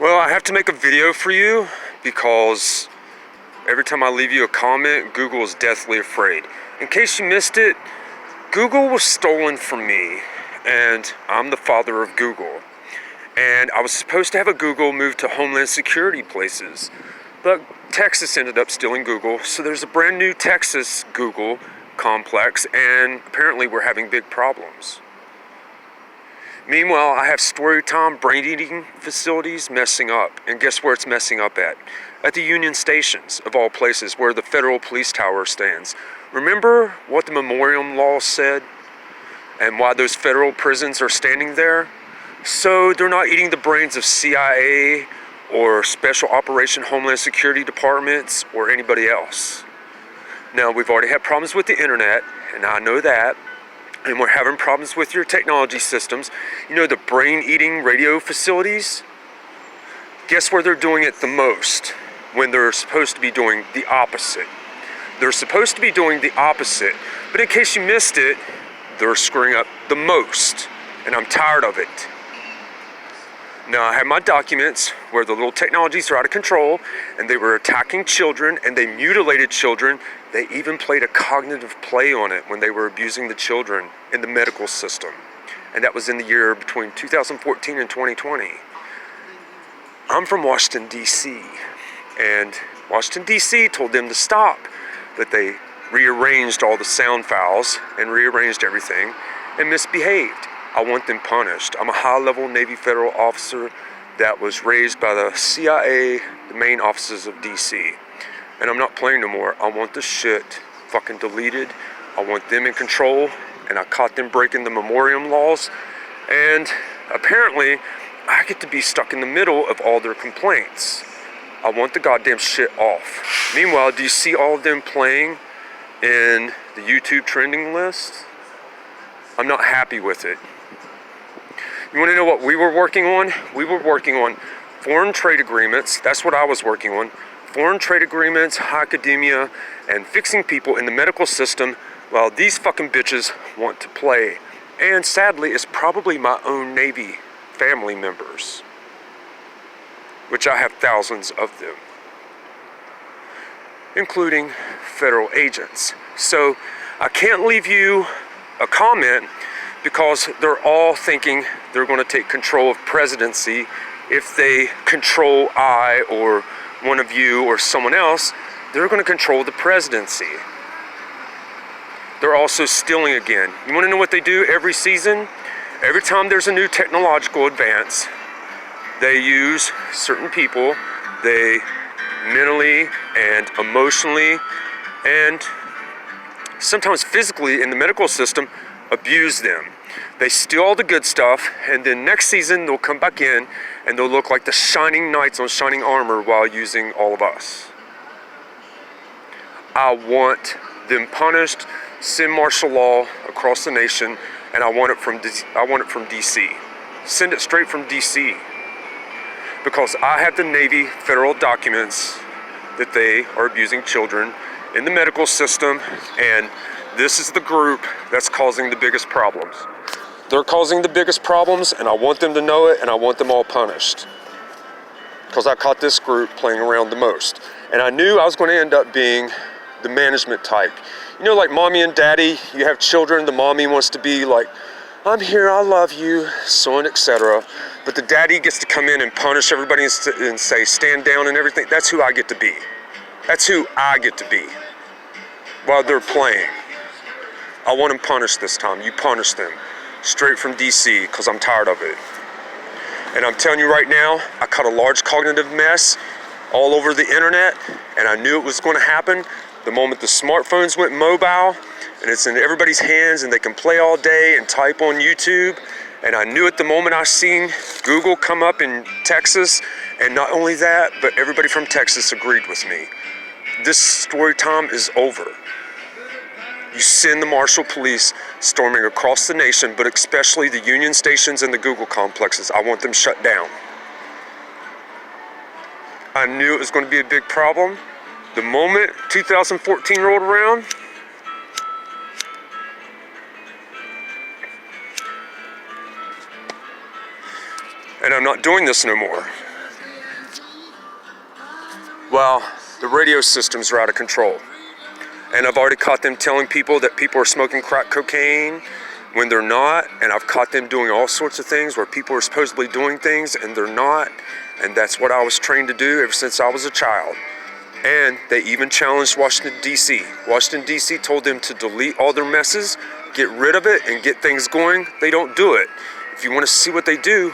Well, I have to make a video for you because every time I leave you a comment, Google is deathly afraid. In case you missed it, Google was stolen from me, and I'm the father of Google. And I was supposed to have a Google move to Homeland Security places, but Texas ended up stealing Google, so there's a brand new Texas Google complex, and apparently we're having big problems. Meanwhile, I have Storytime brain eating facilities messing up, and guess where it's messing up at? At the Union stations, of all places, where the federal police tower stands. Remember what the memorial law said and why those federal prisons are standing there? So they're not eating the brains of CIA or Special Operation Homeland Security departments or anybody else. Now, we've already had problems with the internet, and I know that, and we're having problems with your technology systems. You know, the brain-eating radio facilities? Guess where they're doing it the most when they're supposed to be doing the opposite? They're supposed to be doing the opposite, but in case you missed it, they're screwing up the most, and I'm tired of it. Now, I have my documents where the little technologies are out of control, and they were attacking children, and they mutilated children. They even played a cognitive play on it when they were abusing the children in the medical system. And that was in the year between 2014 and 2020. I'm from Washington, D.C., and Washington, D.C. told them to stop, but they rearranged all the sound files and rearranged everything and misbehaved. I want them punished. I'm a high-level Navy federal officer that was raised by the CIA, the main offices of D.C., and I'm not playing no more. I want this shit fucking deleted. I want them in control, and I caught them breaking the memoriam laws, and apparently I get to be stuck in the middle of all their complaints. I want the goddamn shit off. Meanwhile, do you see all of them playing in the YouTube trending list? I'm not happy with it. You want to know what we were working on? We were working on foreign trade agreements. That's what I was working on. Foreign trade agreements, high academia, and fixing people in the medical system while these fucking bitches want to play. And sadly, it's probably my own Navy family members, which I have thousands of them, including federal agents. So I can't leave you a comment because they're all thinking they're going to take control of presidency. If they control I or one of you or someone else, they're going to control the presidency. They're also stealing again. You want to know what they do every season? Every time there's a new technological advance, they use certain people, they mentally and emotionally and sometimes physically in the medical system abuse them. They steal all the good stuff, and then next season they'll come back in and they'll look like the shining knights on shining armor while using all of us. I want them punished, send martial law across the nation, and I want it from DC. Send it straight from DC. Because I have the Navy federal documents that they are abusing children in the medical system, and this is the group that's causing the biggest problems. They're causing the biggest problems, and I want them to know it, and I want them all punished. Because I caught this group playing around the most. And I knew I was going to end up being the management type. You know, like mommy and daddy, you have children, the mommy wants to be like, I'm here, I love you, so on, etc. But the daddy gets to come in and punish everybody and say, stand down and everything. That's who I get to be. That's who I get to be while they're playing. I want them punished this time. You punish them. Straight from DC, because I'm tired of it. And I'm telling you right now, I caught a large cognitive mess all over the internet, and I knew it was going to happen the moment the smartphones went mobile, and it's in everybody's hands, and they can play all day and type on YouTube. And I knew it the moment I seen Google come up in Texas, and not only that, but everybody from Texas agreed with me. This story time is over. You send the Marshall Police storming across the nation, but especially the Union stations and the Google complexes. I want them shut down. I knew it was going to be a big problem. The moment 2014 rolled around, and I'm not doing this no more. Well, the radio systems are out of control. And I've already caught them telling people that people are smoking crack cocaine when they're not. And I've caught them doing all sorts of things where people are supposedly doing things and they're not. And that's what I was trained to do ever since I was a child. And they even challenged Washington, D.C. Washington, D.C. told them to delete all their messes, get rid of it, and get things going. They don't do it. If you want to see what they do,